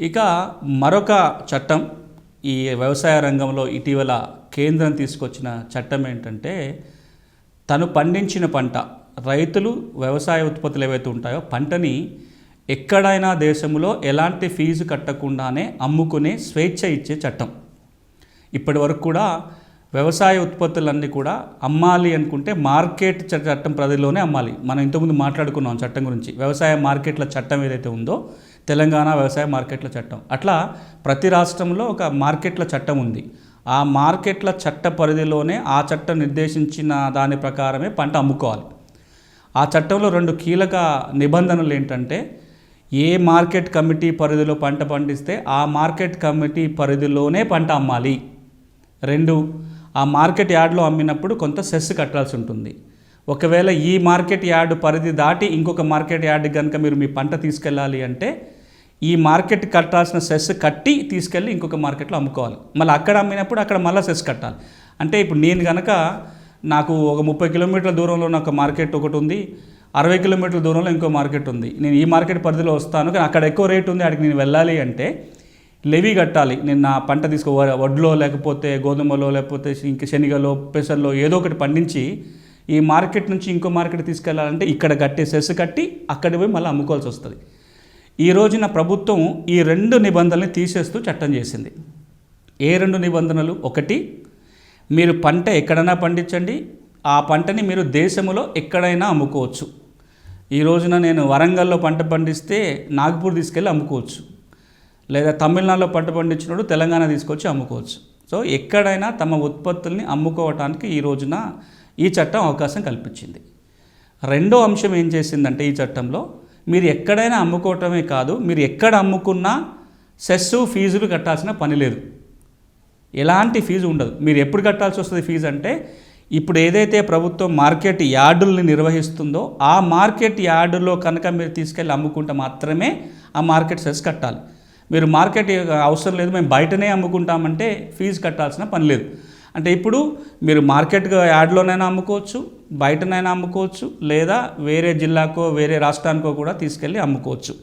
ఇక మరొక చట్టం ఈ వ్యవసాయ రంగంలో ఇటీవల కేంద్రం తీసుకొచ్చిన చట్టం ఏంటంటే, తను పండించిన పంట, రైతులు వ్యవసాయ ఉత్పత్తులు ఏవైతే ఉంటాయో పంటని ఎక్కడైనా దేశంలో ఎలాంటి ఫీజు కట్టకుండానే అమ్ముకునే స్వేచ్ఛ ఇచ్చే చట్టం. ఇప్పటి వరకు కూడా వ్యవసాయ ఉత్పత్తులన్నీ కూడా అమ్మాలి అనుకుంటే మార్కెట్ చట్టం పరిధిలోనే అమ్మాలి. మనం ఇంతకుముందు మాట్లాడుకున్నాం చట్టం గురించి. వ్యవసాయ మార్కెట్ల చట్టం ఏదైతే ఉందో, తెలంగాణ వ్యవసాయ మార్కెట్ల చట్టం, అట్లా ప్రతి రాష్ట్రంలో ఒక మార్కెట్ల చట్టం ఉంది. ఆ మార్కెట్ల చట్ట పరిధిలోనే ఆ చట్టం నిర్దేశించిన దాని ప్రకారమే పంట అమ్ముకోవాలి. ఆ చట్టంలో 2 కీలక నిబంధనలు ఏంటంటే, ఏ మార్కెట్ కమిటీ పరిధిలో పంట పండిస్తే ఆ మార్కెట్ కమిటీ పరిధిలోనే పంట అమ్మాలి. 2, ఆ మార్కెట్ యార్డ్లో అమ్మినప్పుడు కొంత సెస్ కట్టాల్సి ఉంటుంది. ఒకవేళ ఈ మార్కెట్ యార్డ్ పరిధి దాటి ఇంకొక మార్కెట్ యార్డ్ కనుక మీరు మీ పంట తీసుకెళ్ళాలి అంటే ఈ మార్కెట్ కట్టాల్సిన సెస్ కట్టి తీసుకెళ్ళి ఇంకొక మార్కెట్లో అమ్ముకోవాలి. మళ్ళీ అక్కడ అమ్మినప్పుడు అక్కడ మళ్ళీ సెస్ కట్టాలి. అంటే ఇప్పుడు నేను కనుక నాకు ఒక 30 కిలోమీటర్ల దూరంలో ఒక మార్కెట్ ఒకటి ఉంది, 60 కిలోమీటర్ల దూరంలో ఇంకో మార్కెట్ ఉంది. నేను ఈ మార్కెట్ పరిధిలో వస్తాను కానీ అక్కడ ఎక్కువ రేటు ఉంది, అక్కడికి నేను వెళ్ళాలి అంటే లెవీ కట్టాలి. నేను నా పంట వడ్లో లేకపోతే గోధుమలో లేకపోతే ఇంక శనగలో పెసర్లో ఏదో ఒకటి పండించి ఈ మార్కెట్ నుంచి ఇంకో మార్కెట్ తీసుకెళ్లాలంటే ఇక్కడ కట్టే సెస్ కట్టి అక్కడికి పోయి మళ్ళీ అమ్ముకోవాల్సి వస్తుంది. ఈ రోజున ప్రభుత్వం ఈ 2 నిబంధనల్ని తీసేస్తూ చట్టం చేసింది. ఏ 2 నిబంధనలు? ఒకటి, మీరు పంట ఎక్కడైనా పండించండి, ఆ పంటని మీరు దేశంలో ఎక్కడైనా అమ్ముకోవచ్చు. ఈ రోజున నేను వరంగల్లో పంట పండిస్తే నాగపూర్ తీసుకెళ్ళి అమ్ముకోవచ్చు, లేదా తమిళనాడులో పంట పండించినప్పుడు తెలంగాణ తీసుకొచ్చి అమ్ముకోవచ్చు. సో ఎక్కడైనా తమ ఉత్పత్తుల్ని అమ్ముకోవటానికి ఈ రోజున ఈ చట్టం అవకాశం కల్పించింది. రెండో అంశం ఏం చేసిందంటే, ఈ చట్టంలో మీరు ఎక్కడైనా అమ్ముకోవటమే కాదు, మీరు ఎక్కడ అమ్ముకున్నా సెస్సు ఫీజులు కట్టాల్సిన పని లేదు. ఎలాంటి ఫీజు ఉండదు. మీరు ఎప్పుడు కట్టాల్సి వస్తుంది ఫీజు అంటే, ఇప్పుడు ఏదైతే ప్రభుత్వం మార్కెట్ యార్డుల్ని నిర్వహిస్తుందో ఆ మార్కెట్ యార్డులో కనుక మీరు తీసుకెళ్ళి అమ్ముకుంటే మాత్రమే ఆ మార్కెట్ సెస్ కట్టాలి. మీరు మార్కెట్ అవసరం లేదు, మేము బయటనే అమ్ముకుంటామంటే ఫీజు కట్టాల్సిన పని లేదు. అంటే ఇప్పుడు మీరు మార్కెట్ యార్డ్లోనైనా అమ్ముకోవచ్చు, బయటనైనా అమ్ముకోవచ్చు, లేదా వేరే జిల్లాకో వేరే రాష్ట్రానికో కూడా తీసుకెళ్ళి అమ్ముకోవచ్చు.